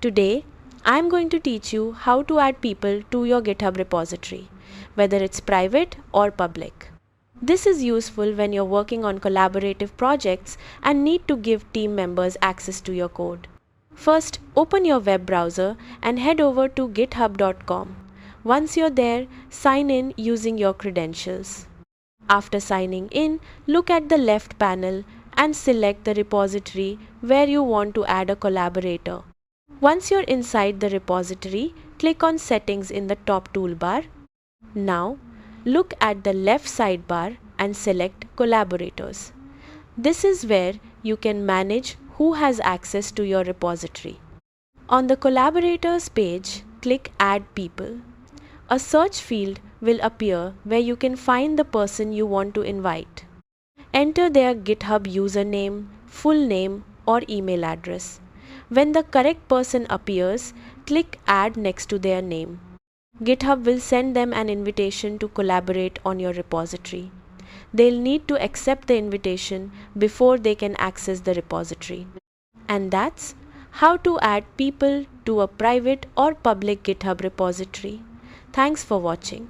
Today, I'm going to teach you how to add people to your GitHub repository, whether it's private or public. This is useful when you're working on collaborative projects and need to give team members access to your code. First, open your web browser and head over to github.com. Once you're there, sign in using your credentials. After signing in, look at the left panel and select the repository where you want to add a collaborator. Once you're inside the repository, click on Settings in the top toolbar. Now, look at the left sidebar and select Collaborators. This is where you can manage who has access to your repository. On the Collaborators page, click Add People. A search field will appear where you can find the person you want to invite. Enter their GitHub username, full name, or email address. When the correct person appears, click Add next to their name. GitHub will send them an invitation to collaborate on your repository. They'll need to accept the invitation before they can access the repository. And that's how to add people to a private or public GitHub repository. Thanks for watching.